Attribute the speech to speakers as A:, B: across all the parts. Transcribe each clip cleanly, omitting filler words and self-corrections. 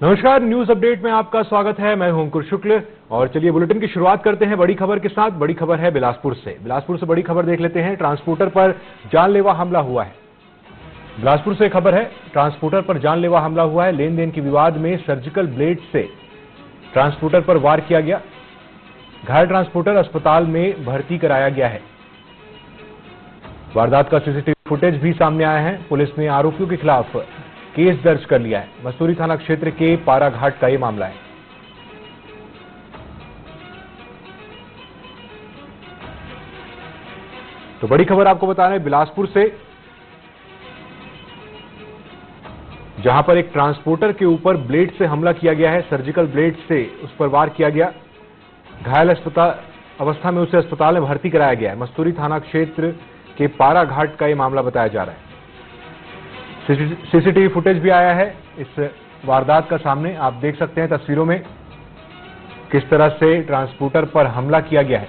A: नमस्कार, news update में आपका स्वागत है। मैं हूं अंकुर शुक्ल और चलिए बुलेटिन की शुरुआत करते हैं बड़ी खबर के साथ। बड़ी खबर है बिलासपुर से बड़ी खबर देख लेते हैं। ट्रांसपोर्टर पर जानलेवा हमला हुआ है। बिलासपुर से खबर है, ट्रांसपोर्टर पर जानलेवा हमला हुआ है। लेन देन के विवाद में सर्जिकल ब्लेड से ट्रांसपोर्टर पर वार किया गया। घायल ट्रांसपोर्टर अस्पताल में भर्ती कराया गया है। वारदात का सीसीटीवी फुटेज भी सामने आया है। पुलिस ने आरोपियों के खिलाफ केस दर्ज कर लिया है। मसूरी थाना क्षेत्र के पारा घाट का यह मामला है। तो बड़ी खबर आपको बता रहे हैं बिलासपुर से, जहां पर एक ट्रांसपोर्टर के ऊपर ब्लेड से हमला किया गया है। सर्जिकल ब्लेड से उस पर वार किया गया। घायल अवस्था में उसे अस्पताल में भर्ती कराया गया है। मसूरी थाना क्षेत्र के पारा घाट का यह मामला बताया जा रहा है। सीसीटीवी फुटेज भी आया है इस वारदात का सामने। आप देख सकते हैं तस्वीरों में किस तरह से ट्रांसपोर्टर पर हमला किया गया है।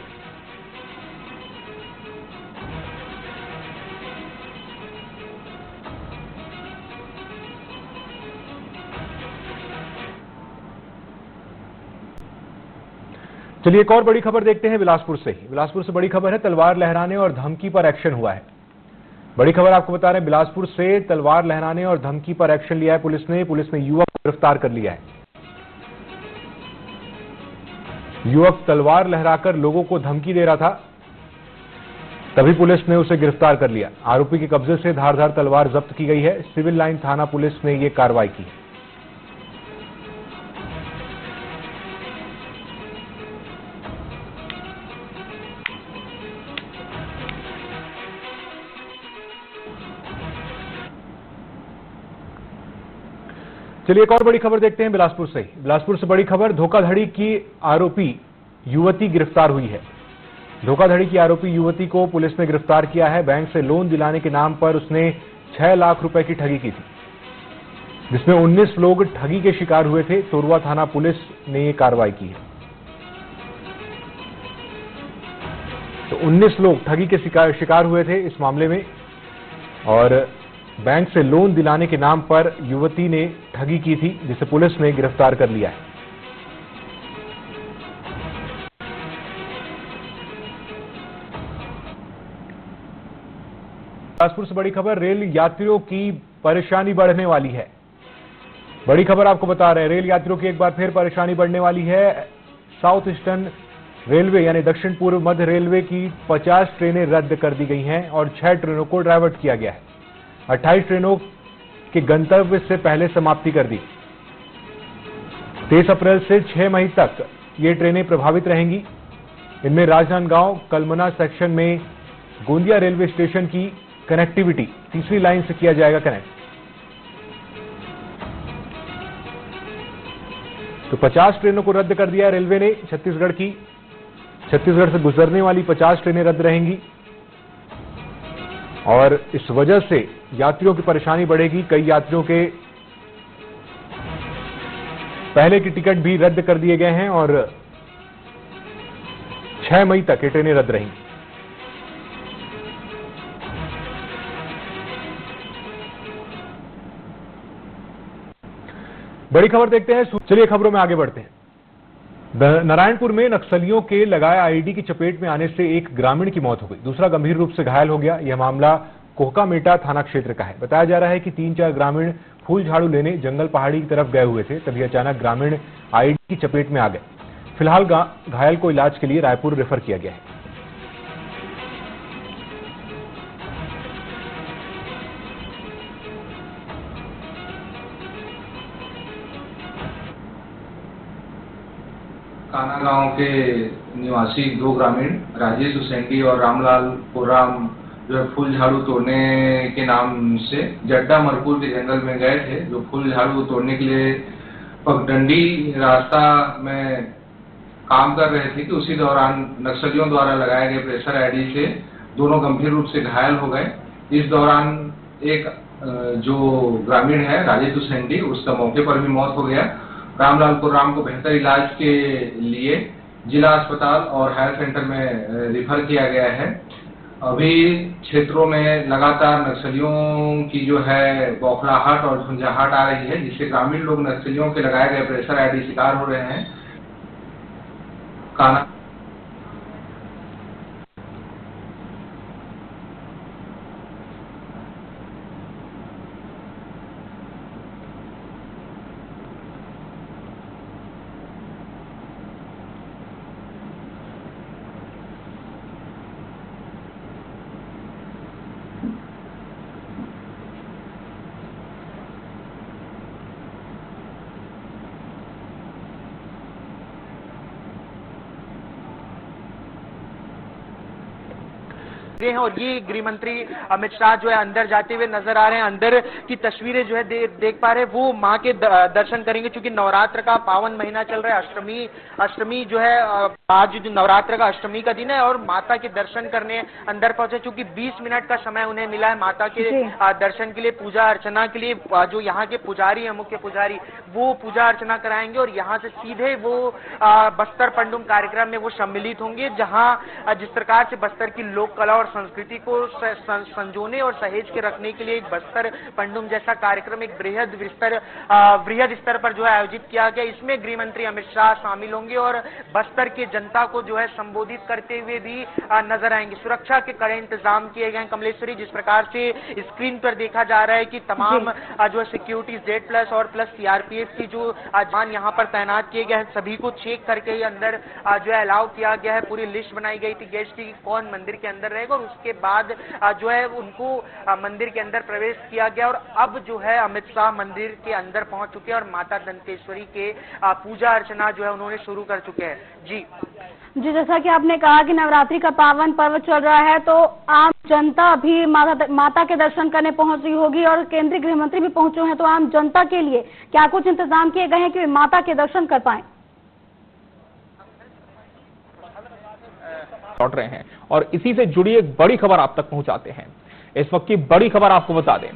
A: चलिए एक और बड़ी खबर देखते हैं बिलासपुर से ही। बिलासपुर से बड़ी खबर है, तलवार लहराने और धमकी पर एक्शन हुआ है। बड़ी खबर आपको बता रहे हैं बिलासपुर से, तलवार लहराने और धमकी पर एक्शन लिया है पुलिस ने युवक को गिरफ्तार कर लिया है। युवक तलवार लहराकर लोगों को धमकी दे रहा था, तभी पुलिस ने उसे गिरफ्तार कर लिया। आरोपी के कब्जे से धारदार तलवार जब्त की गई है। सिविल लाइन थाना पुलिस ने यह कार्रवाई की है। चलिए एक और बड़ी खबर देखते हैं बिलासपुर से ही। बिलासपुर से बड़ी खबर, धोखाधड़ी की आरोपी युवती गिरफ्तार हुई है। धोखाधड़ी की आरोपी युवती को पुलिस ने गिरफ्तार किया है। बैंक से लोन दिलाने के नाम पर उसने 6 लाख रुपए की ठगी की थी, जिसमें 19 लोग ठगी के शिकार हुए थे। तोरवा थाना पुलिस ने यह कार्रवाई की है। तो 19 लोग ठगी के शिकार हुए थे इस मामले में, और बैंक से लोन दिलाने के नाम पर युवती ने ठगी की थी, जिसे पुलिस ने गिरफ्तार कर लिया है। बिलासपुर से बड़ी खबर, रेल यात्रियों की परेशानी बढ़ने वाली है। बड़ी खबर आपको बता रहे हैं, रेल यात्रियों की एक बार फिर परेशानी बढ़ने वाली है। साउथ ईस्टर्न रेलवे यानी दक्षिण पूर्व मध्य रेलवे की 50 ट्रेनें रद्द कर दी गई हैं और 6 ट्रेनों को डायवर्ट किया गया है। 28 ट्रेनों के गंतव्य से पहले समाप्ति कर दी। 23 अप्रैल से 6 मई तक ये ट्रेनें प्रभावित रहेंगी। इनमें राजनांदगांव कलमना सेक्शन में गोंदिया रेलवे स्टेशन की कनेक्टिविटी तीसरी लाइन से किया जाएगा कनेक्ट। तो 50 ट्रेनों को रद्द कर दिया रेलवे ने। छत्तीसगढ़ से गुजरने वाली 50 ट्रेनें रद्द रहेंगी और इस वजह से यात्रियों की परेशानी बढ़ेगी। कई यात्रियों के पहले की टिकट भी रद्द कर दिए गए हैं और 6 मई तक ये ट्रेनें रद्द रहेंगी। बड़ी खबर देखते हैं। चलिए खबरों में आगे बढ़ते हैं। नारायणपुर में नक्सलियों के लगाए आईईडी की चपेट में आने से एक ग्रामीण की मौत हो गई, दूसरा गंभीर रूप से घायल हो गया। यह मामला कोहकामेटा थाना क्षेत्र का है। बताया जा रहा है कि 3-4 ग्रामीण फूल झाड़ू लेने जंगल पहाड़ी की तरफ गए हुए थे, तभी अचानक ग्रामीण आईईडी की चपेट में आ गए। फिलहाल घायल को इलाज के लिए रायपुर रेफर किया गया है।
B: काना गांव के निवासी 2 ग्रामीण राजेश हुसैनी और रामलाल कोराम जो है फूल झाड़ू तोड़ने के नाम से जड्डा मरपुर के जंगल में गए थे। जो फूल झाड़ू तोड़ने के लिए पगडंडी रास्ता में काम कर रहे थे कि उसी दौरान नक्सलियों द्वारा लगाए गए प्रेशर आईडी से दोनों गंभीर रूप से घायल हो गए। इस दौरान एक जो ग्रामीण है राजेश हुसैनी, उसका मौके पर भी मौत हो गया। रामलाल कोराम को बेहतर इलाज के लिए जिला अस्पताल और हायर सेंटर में रिफर किया गया है। अभी क्षेत्रों में लगातार नक्सलियों की जो है बौखलाहट और झुंझाहट आ रही है, जिससे ग्रामीण लोग नक्सलियों के लगाए गए प्रेशर आईडी शिकार हो रहे हैं। काना
C: हैं और ये गृह मंत्री अमित शाह जो है अंदर जाते हुए नजर आ रहे हैं। अंदर की तस्वीरें जो है देख पा रहे हैं। वो मां के दर्शन करेंगे, क्योंकि नवरात्र का पावन महीना चल रहा है। अष्टमी जो है आज जो नवरात्र का अष्टमी का दिन है और माता के दर्शन करने अंदर पहुंचे। चूंकि 20 मिनट का समय उन्हें मिला है माता के दर्शन के लिए, पूजा अर्चना के लिए। जो यहाँ के पुजारी है, मुख्य पुजारी, वो पूजा अर्चना कराएंगे और यहाँ से सीधे वो बस्तर पंडुम कार्यक्रम में वो सम्मिलित होंगे, जहाँ जिस प्रकार से बस्तर की लोक कला और संस्कृति को संजोने और सहेज के रखने के लिए एक बस्तर पंडुम जैसा कार्यक्रम एक वृहद स्तर पर जो है आयोजित किया गया। इसमें गृह मंत्री अमित शाह शामिल होंगे और बस्तर के जनता को जो है संबोधित करते हुए भी नजर आएंगे। सुरक्षा के कड़े इंतजाम किए गए। कमलेश्वरी, जिस प्रकार से स्क्रीन पर देखा जा रहा है कि तमाम जो सिक्योरिटी Z+ और प्लस CRPF की जो जवान यहाँ पर तैनात किए गए हैं, सभी को चेक करके ही अंदर जो है अलाउ किया गया है। पूरी लिस्ट बनाई गई थी गेस्ट की, कौन मंदिर के अंदर रहेगा और उसके बाद जो है उनको मंदिर के अंदर प्रवेश किया गया। और अब जो है अमित शाह मंदिर के अंदर पहुंच चुके हैं और माता दंतेश्वरी के पूजा अर्चना जो है उन्होंने शुरू कर चुके हैं। जी,
D: जैसा कि आपने कहा कि नवरात्रि का पावन पर्व चल रहा है, तो आम जनता भी माता के दर्शन करने पहुंच रही होगी और केंद्रीय गृह मंत्री भी पहुंचे हैं। तो आम जनता के लिए क्या कुछ इंतजाम किए गए हैं कि वे माता के दर्शन कर पाएं?
E: लौट रहे हैं और इसी से जुड़ी एक बड़ी खबर आप तक पहुंचाते हैं। इस वक्त की बड़ी खबर आपको बता दें,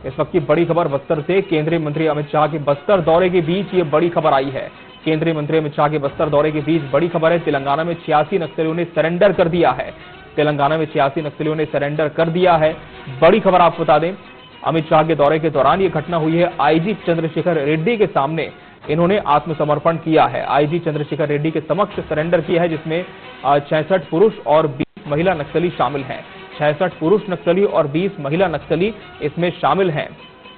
E: इस वक्त की बड़ी खबर बस्तर से। केंद्रीय मंत्री अमित शाह के बस्तर दौरे के बीच ये बड़ी खबर आई है। केंद्रीय मंत्री अमित शाह के बस्तर दौरे के बीच बड़ी खबर है। तेलंगाना में 86 नक्सलियों ने सरेंडर कर दिया है। तेलंगाना में 86 नक्सलियों ने सरेंडर कर दिया है। बड़ी खबर आपको बता दें, अमित शाह के दौरे के दौरान यह घटना हुई है। आईजी चंद्रशेखर रेड्डी के सामने इन्होंने आत्मसमर्पण किया है। आईजी चंद्रशेखर रेड्डी के समक्ष सरेंडर किया है, जिसमें 66 पुरुष और 20 महिला नक्सली शामिल हैं। 66 पुरुष नक्सली और 20 महिला नक्सली इसमें शामिल हैं।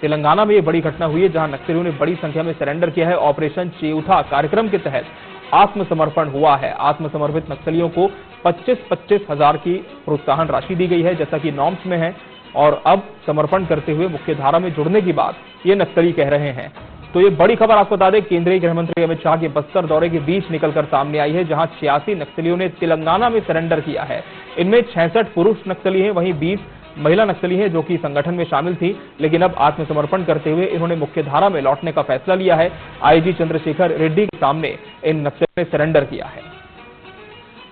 E: तेलंगाना में यह बड़ी घटना हुई है, जहां नक्सलियों ने बड़ी संख्या में सरेंडर किया है। ऑपरेशन चेउथा कार्यक्रम के तहत आत्मसमर्पण हुआ है। आत्मसमर्पित नक्सलियों को 25-25 हजार की प्रोत्साहन राशि दी गई है, जैसा कि नॉर्म्स में है। और अब समर्पण करते हुए मुख्यधारा में जुड़ने की बात ये नक्सली कह रहे हैं। तो ये बड़ी खबर आपको बता दें, केंद्रीय गृह मंत्री अमित शाह के बस्तर दौरे के बीच निकलकर सामने आई है, जहां 86 नक्सलियों ने तेलंगाना में सरेंडर किया है। इनमें 66 पुरुष नक्सली हैं, वहीं 20 महिला नक्सली हैं जो कि संगठन में शामिल थी, लेकिन अब आत्मसमर्पण करते हुए इन्होंने मुख्यधारा में लौटने का फैसला लिया है। आईजी चंद्रशेखर रेड्डी के सामने इन नक्सलियों ने सरेंडर किया है।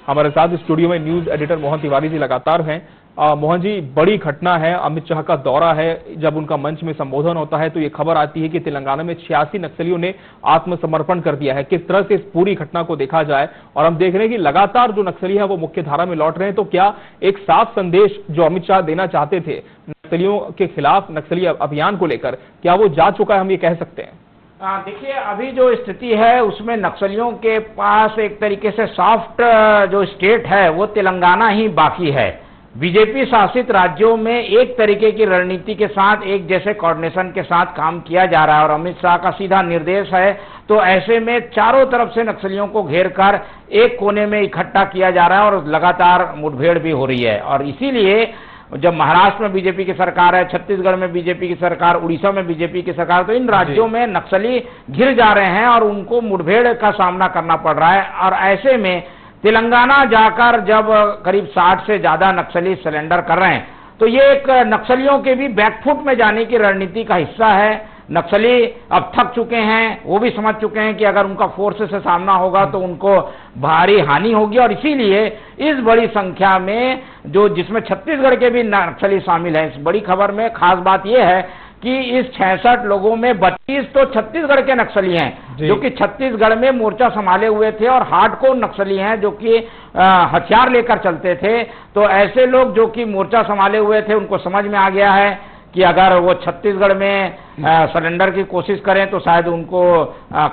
E: हमारे साथ स्टूडियो में न्यूज एडिटर मोहन तिवारी जी लगातार हैं। मोहन जी, बड़ी घटना है, अमित शाह का दौरा है। जब उनका मंच में संबोधन होता है तो ये खबर आती है कि तेलंगाना में 86 नक्सलियों ने आत्मसमर्पण कर दिया है। किस तरह से इस पूरी घटना को देखा जाए, और हम देख रहे हैं कि लगातार जो नक्सली है वो मुख्य धारा में लौट रहे हैं, तो क्या एक साफ संदेश जो अमित शाह देना चाहते थे नक्सलियों के खिलाफ, नक्सली अभियान को लेकर, क्या वो जा चुका है, हम ये कह सकते हैं?
F: देखिए, अभी जो स्थिति है उसमें नक्सलियों के पास एक तरीके से सॉफ्ट जो स्टेट है वो तेलंगाना ही बाकी है। बीजेपी शासित राज्यों में एक तरीके की रणनीति के साथ, एक जैसे कोऑर्डिनेशन के साथ काम किया जा रहा है और अमित शाह का सीधा निर्देश है। तो ऐसे में चारों तरफ से नक्सलियों को घेर कर एक कोने में इकट्ठा किया जा रहा है और लगातार मुठभेड़ भी हो रही है। और इसीलिए जब महाराष्ट्र में बीजेपी की सरकार है, छत्तीसगढ़ में बीजेपी की सरकार, उड़ीसा में बीजेपी की सरकार, तो इन राज्यों में नक्सली घिर जा रहे हैं और उनको मुठभेड़ का सामना करना पड़ रहा है। और ऐसे में तेलंगाना जाकर जब करीब 60 से ज्यादा नक्सली सरेंडर कर रहे हैं, तो ये एक नक्सलियों के भी बैकफुट में जाने की रणनीति का हिस्सा है। नक्सली अब थक चुके हैं, वो भी समझ चुके हैं कि अगर उनका फोर्स से सामना होगा तो उनको भारी हानि होगी। और इसीलिए इस बड़ी संख्या में जिसमें छत्तीसगढ़ के भी नक्सली शामिल हैं। इस बड़ी खबर में खास बात यह है कि इस 66 लोगों में 32 तो छत्तीसगढ़ के नक्सली हैं जो कि छत्तीसगढ़ में मोर्चा संभाले हुए थे और हार्डकोर नक्सली हैं जो कि हथियार लेकर चलते थे। तो ऐसे लोग जो कि मोर्चा संभाले हुए थे उनको समझ में आ गया है कि अगर वो छत्तीसगढ़ में सरेंडर की कोशिश करें तो शायद उनको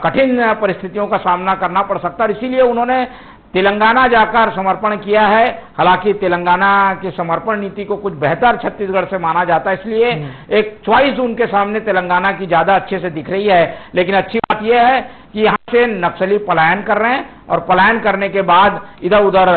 F: कठिन परिस्थितियों का सामना करना पड़ सकता है। इसीलिए उन्होंने तेलंगाना जाकर समर्पण किया है। हालांकि तेलंगाना की समर्पण नीति को कुछ बेहतर छत्तीसगढ़ से माना जाता है, इसलिए एक चॉइस उनके सामने तेलंगाना की ज्यादा अच्छे से दिख रही है। लेकिन अच्छी बात यह है कि यहाँ से नक्सली पलायन कर रहे हैं और पलायन करने के बाद इधर उधर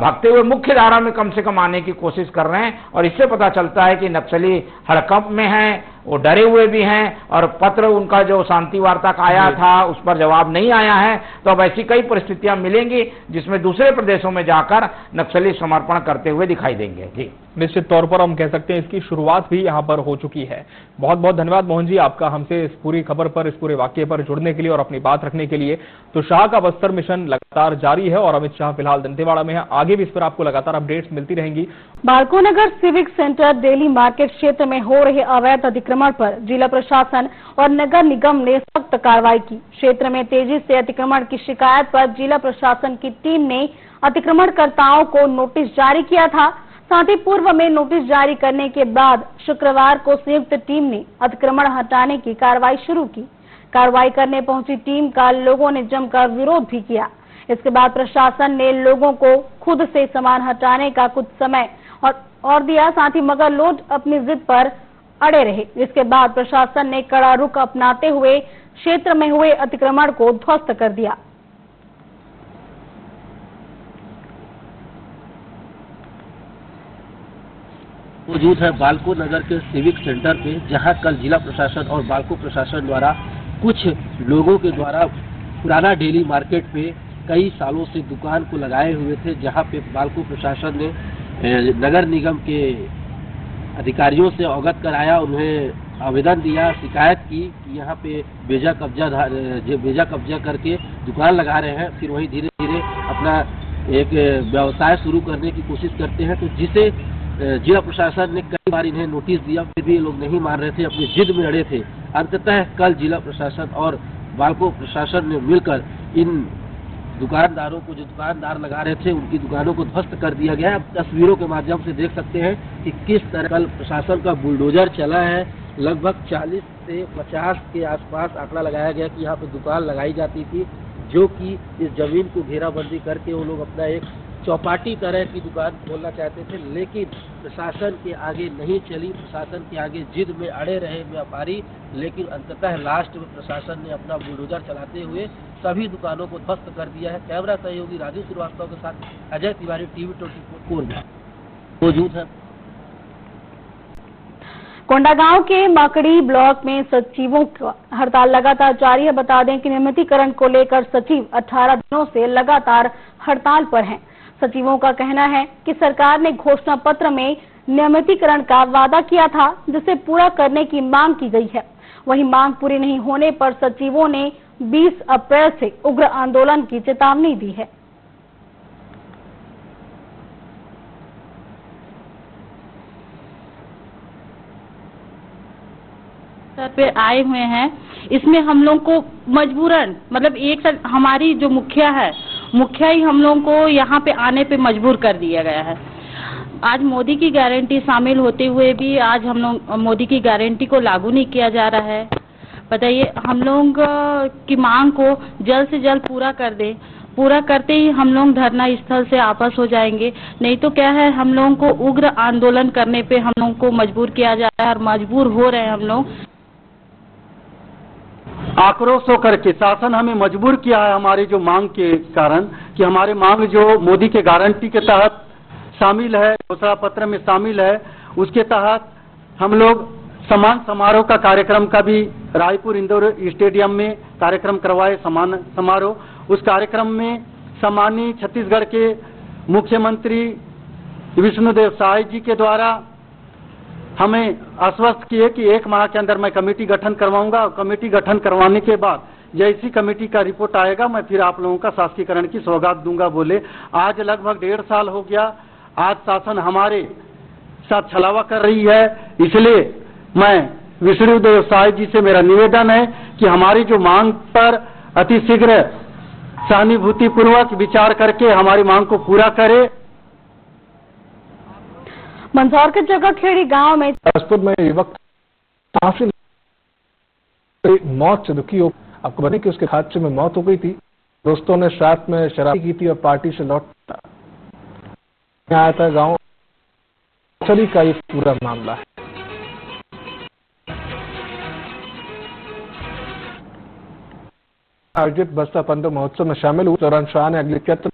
F: भागते हुए मुख्य धारा में कम से कम आने की कोशिश कर रहे हैं। और इससे पता चलता है कि नक्सली हड़कंप में हैं, वो डरे हुए भी हैं और पत्र उनका जो शांति वार्ता का आया था उस पर जवाब नहीं आया है। तो अब ऐसी कई परिस्थितियां मिलेंगी जिसमें दूसरे प्रदेशों में जाकर नक्सली समर्पण करते हुए दिखाई देंगे। जी,
E: निश्चित तौर पर हम कह सकते हैं इसकी शुरुआत भी यहां पर हो चुकी है। बहुत बहुत धन्यवाद मोहन जी आपका हमसे इस पूरी खबर पर, इस पूरे वाकये पर जुड़ने के लिए और अपनी बात रखने के लिए। तो शाह का बस्तर मिशन लगातार जारी है और अमित शाह फिलहाल दंतेवाड़ा में है, आगे भी इस पर आपको लगातार अपडेट्स मिलती रहेंगी।
D: Balco Nagar civic centre daily market क्षेत्र में हो रहे अवैध अतिक्रमण पर जिला प्रशासन और नगर निगम ने सख्त कार्रवाई की। क्षेत्र में तेजी से अतिक्रमण की शिकायत पर जिला प्रशासन की टीम ने अतिक्रमणकर्ताओं को नोटिस जारी किया था। साथ ही पूर्व में नोटिस जारी करने के बाद शुक्रवार को संयुक्त टीम ने अतिक्रमण हटाने की कार्रवाई शुरू की। कार्रवाई करने पहुंची टीम का लोगों ने जमकर विरोध भी किया। इसके बाद प्रशासन ने लोगों को खुद से सामान हटाने का कुछ समय और दिया, साथ ही मगर लोग अपनी जिद पर अड़े रहे। इसके बाद प्रशासन ने कड़ा रुख अपनाते हुए क्षेत्र में हुए अतिक्रमण को ध्वस्त कर दिया।
G: मौजूद है बालको नगर के सिविक सेंटर पे, जहां कल जिला प्रशासन और बालको प्रशासन द्वारा कुछ लोगों के द्वारा पुराना डेली मार्केट पे कई सालों से दुकान को लगाए हुए थे, जहां पे बालको प्रशासन ने नगर निगम के अधिकारियों से अवगत कराया, उन्हें आवेदन दिया, शिकायत की कि यहाँ पे बेजा कब्जा करके दुकान लगा रहे हैं, फिर वही धीरे धीरे अपना एक व्यवसाय शुरू करने की कोशिश करते हैं। तो जिसे जिला प्रशासन ने कई बार इन्हें नोटिस दिया, फिर भी ये लोग नहीं मान रहे थे, अपनी जिद में अड़े थे। अंततः कल जिला प्रशासन और बालको प्रशासन ने मिलकर इन दुकानदारों को, जो दुकानदार लगा रहे थे, उनकी दुकानों को ध्वस्त कर दिया गया है। अब तस्वीरों के माध्यम से देख सकते हैं कि किस तरह कल प्रशासन का बुलडोजर चला है। लगभग 40 से 50 के आसपास आंकड़ा लगाया गया कि यहाँ पे दुकान लगाई जाती थी, जो कि इस जमीन को घेराबंदी करके वो लोग अपना एक चौपाटी तरह की दुकान खोलना चाहते थे, लेकिन प्रशासन के आगे नहीं चली। प्रशासन के आगे जिद में अड़े रहे व्यापारी, लेकिन अंततः लास्ट में प्रशासन ने अपना बुलडोजर चलाते हुए सभी दुकानों को ध्वस्त कर दिया है। कैमरा सहयोगी राजू श्रीवास्तव के साथ अजय तिवारी, टीवी 24 कोरबा मौजूद है।
D: कोंडागांव के माकड़ी ब्लॉक में सचिवों का हड़ताल लगातार जारी है। बता दें कि नियमितीकरण को लेकर सचिव 18 दिनों से लगातार हड़ताल पर हैं। सचिवों का कहना है कि सरकार ने घोषणा पत्र में नियमितीकरण का वादा किया था, जिसे पूरा करने की मांग की गई है। वहीं मांग पूरी नहीं होने पर सचिवों ने 20 अप्रैल से उग्र आंदोलन की चेतावनी दी है।
H: पे आए हुए हैं, इसमें हम लोग को मजबूरन, मतलब एक साथ हमारी जो मुखिया ही हम लोगों को यहाँ पे आने पे मजबूर कर दिया गया है। आज मोदी की गारंटी शामिल होते हुए भी आज हम लोग मोदी की गारंटी को लागू नहीं किया जा रहा है। बताइए, हम लोग की मांग को जल्द से जल्द पूरा कर दें। पूरा करते ही हम लोग धरना स्थल से वापस हो जाएंगे, नहीं तो क्या है, हम लोगों को उग्र आंदोलन करने पे हम लोगों को मजबूर किया जा रहा है और मजबूर हो रहे हैं हम लोग।
I: आक्रोश होकर के शासन हमें मजबूर किया है हमारी जो मांग के कारण, कि हमारे मांग जो मोदी के गारंटी के तहत शामिल है, घोषणा पत्र में शामिल है, उसके तहत हम लोग सम्मान समारोह का कार्यक्रम का भी रायपुर इंदौर स्टेडियम में कार्यक्रम करवाए, सम्मान समारोह। उस कार्यक्रम में सम्मानीय छत्तीसगढ़ के मुख्यमंत्री विष्णुदेव साय जी के द्वारा हमें आश्वस्त किए कि 1 माह के अंदर मैं कमेटी गठन करवाऊंगा, और कमेटी गठन करवाने के बाद जैसी कमेटी का रिपोर्ट आएगा मैं फिर आप लोगों का शासकीकरण की सौगात दूंगा बोले। आज लगभग 1.5 साल हो गया, आज शासन हमारे साथ छलावा कर रही है। इसलिए मैं विष्णुदेव साय जी से मेरा निवेदन है कि हमारी जो मांग पर अतिशीघ्र सहानुभूति पूर्वक विचार करके हमारी मांग को पूरा करे।
D: मंदसौर के जगहखेड़ी गांव में
A: बिलासपुर में युवक फांसी मौत से दुखी हो, आपको बताएं कि उसके हादसे में मौत हो गई थी। दोस्तों ने साथ में शराब की थी और पार्टी से लौटा आया था। गांव सभी का ये पूरा मामला है। आयोजित बस्तर पंद्रह महोत्सव में शामिल हुए दौरान शाह ने अगले चैत्र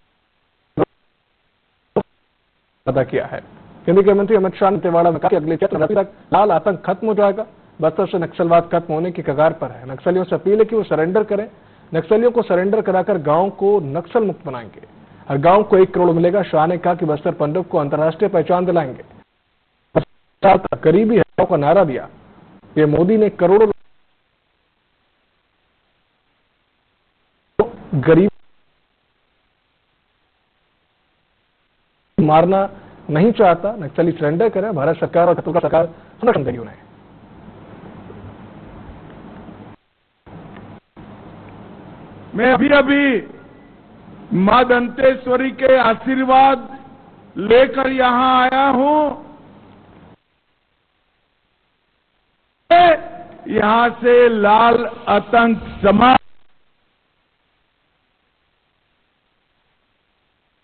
A: अदा किया है। केंद्रीय गृह मंत्री अमित शाह ने दंतेवाड़ा में कहा कि अगले चैत्र तक लाल आतंक खत्म हो जाएगा। बस्तर से नक्सलवाद खत्म होने की कगार पर है। नक्सलियों से अपील है कि वो सरेंडर करें। नक्सलियों को सरेंडर कराकर गांव को नक्सल मुक्त बनाएंगे। हर गांव को 1 करोड़ मिलेगा। शाह ने कहा कि बस्तर पंद्रह को अंतर्राष्ट्रीय पहचान दिलाएंगे। गरीबी हटाओ का नारा दिया। ये मोदी ने करोड़ों गरीब मारना नहीं चाहता। नक्सली सरेंडर करें। भारत सरकार और छत्तीसगढ़ सरकार संरक्षण देगी उन्हें।
J: मैं अभी मां दंतेश्वरी के आशीर्वाद लेकर यहां आया हूं। यहां से लाल आतंक समाप्त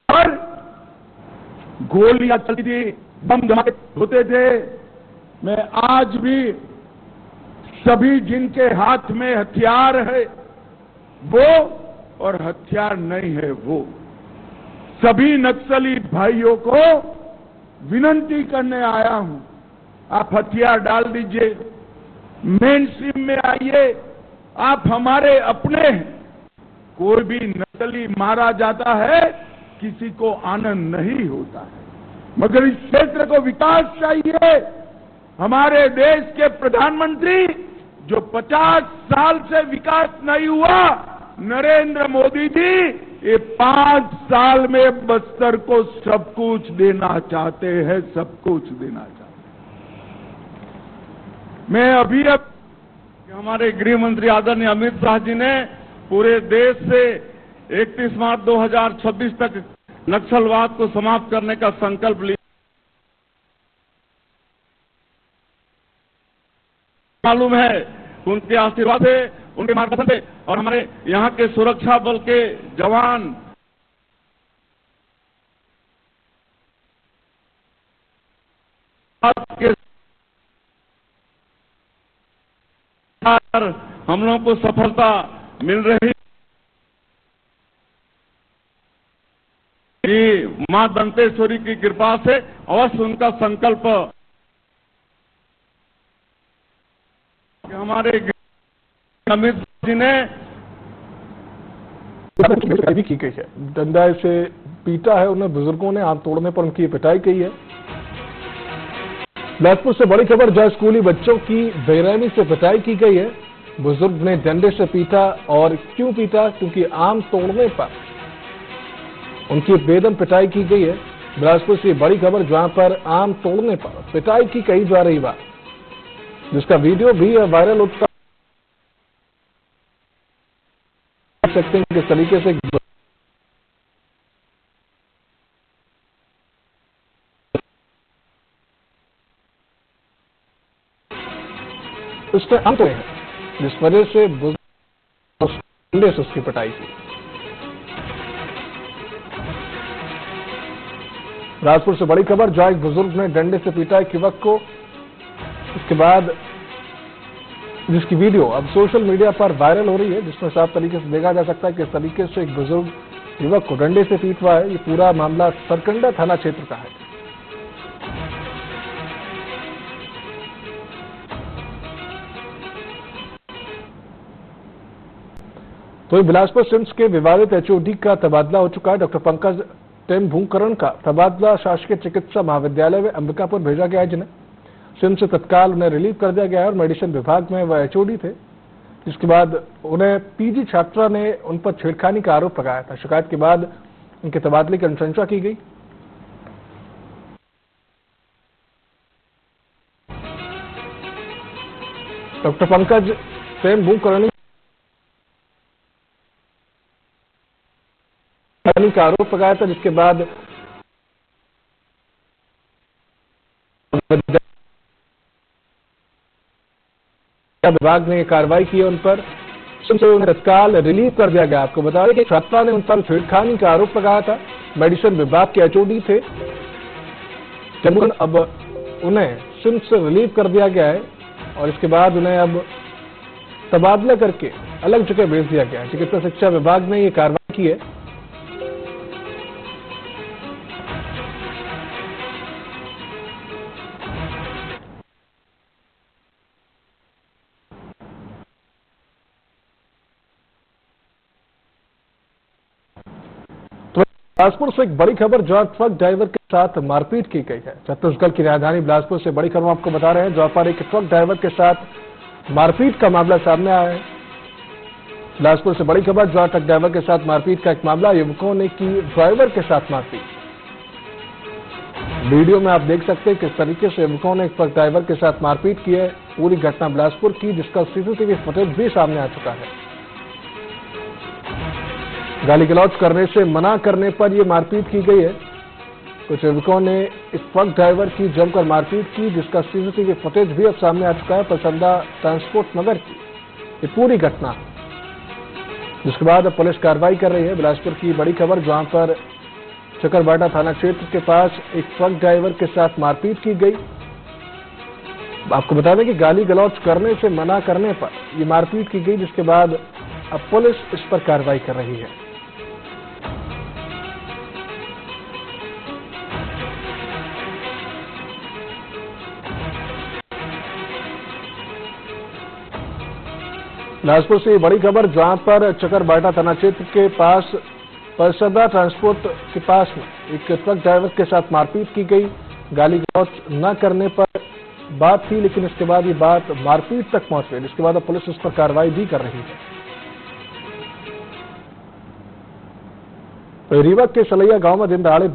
J: और गोलियां चलती थी, बम धमाके होते थे। मैं आज भी सभी जिनके हाथ में हथियार है वो और हथियार नहीं है वो सभी नक्सली भाइयों को विनती करने आया हूं, आप हथियार डाल दीजिए, मेन स्ट्रीम में आइए। आप हमारे अपने हैं। कोई भी नक्सली मारा जाता है किसी को आनंद नहीं होता है, मगर इस क्षेत्र को विकास चाहिए। हमारे देश के प्रधानमंत्री जो 50 साल से विकास नहीं हुआ, नरेंद्र मोदी जी ये 5 साल में बस्तर को सब कुछ देना चाहते हैं, सब कुछ देना चाहते हैं। मैं अभी हमारे गृह मंत्री आदरणीय अमित शाह जी ने पूरे देश से 31 मार्च 2026 तक नक्सलवाद को समाप्त करने का संकल्प लिया। मालूम है उनके आशीर्वाद से, उनके मार्गदर्शन से और हमारे यहाँ के सुरक्षा बल के जवान के हम लोगों को सफलता मिल रही कि मां दंतेश्वरी की कृपा से अवश्य उनका संकल्प हमारे अमित जी ने
A: भी की गई है। डंडा से पीटा है उन्हें, बुजुर्गों ने हाथ तोड़ने पर उनकी पिटाई की है। बिलासपुर से बड़ी खबर, जहां स्कूली बच्चों की बेरहमी से पिटाई की गई है। बुजुर्ग ने डंडे से पीटा और क्यों पीटा? क्योंकि आम तोड़ने पर उनकी बेदम पिटाई की गई है। बिलासपुर से बड़ी खबर, जहां पर आम तोड़ने पर पिटाई की कही जा रही बात, जिसका वीडियो भी वायरल होता सकते हैं किस तरीके से उसके अंत हैं, जिस वजह से उसकी पिटाई की। बिलासपुर से बड़ी खबर, जहां एक बुजुर्ग ने डंडे से पीटा एक युवक को, उसके बाद जिसकी वीडियो अब सोशल मीडिया पर वायरल हो रही है, जिसमें साफ तरीके से देखा जा सकता है कि किस तरीके से एक बुजुर्ग युवक को डंडे से पीटवा है। ये पूरा मामला सरकंडा थाना क्षेत्र का है। तो बिलासपुर सिम्स के विवादित एचओडी का तबादला हो चुका है। डॉक्टर पंकज टेम्भूकरण का तबादला शासकीय चिकित्सा महाविद्यालय में अंबिकापुर भेजा गया है, जिन्हें सिम्स से तत्काल उन्हें रिलीव कर दिया गया है और मेडिसिन विभाग में वह एचओडी थे, जिसके बाद उन्हें पीजी छात्रा ने उन पर छेड़खानी का आरोप लगाया था। शिकायत के बाद उनके तबादले की अनुशंसा की गई। डॉक्टर पंकज, प्रेम भू कॉलोनी का आरोप लगाया था, जिसके बाद विभाग ने कार्रवाई की उन पर, उन्हें तत्काल रिलीव कर दिया गया। आपको बता दें कि छात्रा ने उन पर छेड़खानी का आरोप लगाया था, मेडिसिन विभाग के एचओडी थे। अब उन्हें सिम्स से रिलीव कर दिया गया है और इसके बाद उन्हें अब तबादला करके अलग जगह भेज दिया गया है। चिकित्सा शिक्षा विभाग ने यह कार्रवाई की है। बिलासपुर से एक बड़ी खबर, जहां ट्रक ड्राइवर के साथ मारपीट की गई है। छत्तीसगढ़ की राजधानी बिलासपुर से बड़ी खबर आपको बता रहे हैं, जहां पर एक ट्रक ड्राइवर के साथ मारपीट का मामला सामने आया है। बिलासपुर से बड़ी खबर, जहां ट्रक ड्राइवर के साथ मारपीट का एक मामला, युवकों ने की ड्राइवर के साथ मारपीट। वीडियो में आप देख सकते हैं किस तरीके से युवकों ने एक ट्रक ड्राइवर के साथ मारपीट की है। पूरी घटना बिलासपुर की, जिसका सीसीटीवी फुटेज भी सामने आ चुका है। गाली गलौज करने से मना करने पर यह मारपीट की गई है। कुछ युवकों ने इस ट्रक ड्राइवर की जमकर मारपीट की, जिसका सीसीटीवी फुटेज भी अब सामने आ चुका है। प्रसन्ना ट्रांसपोर्ट नगर की ये पूरी घटना, जिसके बाद अब पुलिस कार्रवाई कर रही है। बिलासपुर की बड़ी खबर, जहां पर चकरबाटा थाना क्षेत्र के पास एक ट्रक ड्राइवर के साथ मारपीट की गई। आपको बता दें कि गाली गलौज करने से मना करने पर यह मारपीट की गई, जिसके बाद अब पुलिस इस पर कार्रवाई कर रही है। बिलासपुर से बड़ी खबर, जहां पर चकरबाटा थाना क्षेत्र के पास प्रसन्ना ट्रांसपोर्ट के पास में एक ट्रक ड्राइवर के साथ मारपीट की गई। गाली गलौज न करने पर बात थी, लेकिन इसके बाद ये बात मारपीट तक पहुंच गई, जिसके बाद अब पुलिस इस पर कार्रवाई भी कर रही है। रीवा के सलैया गांव में दिन दहाड़े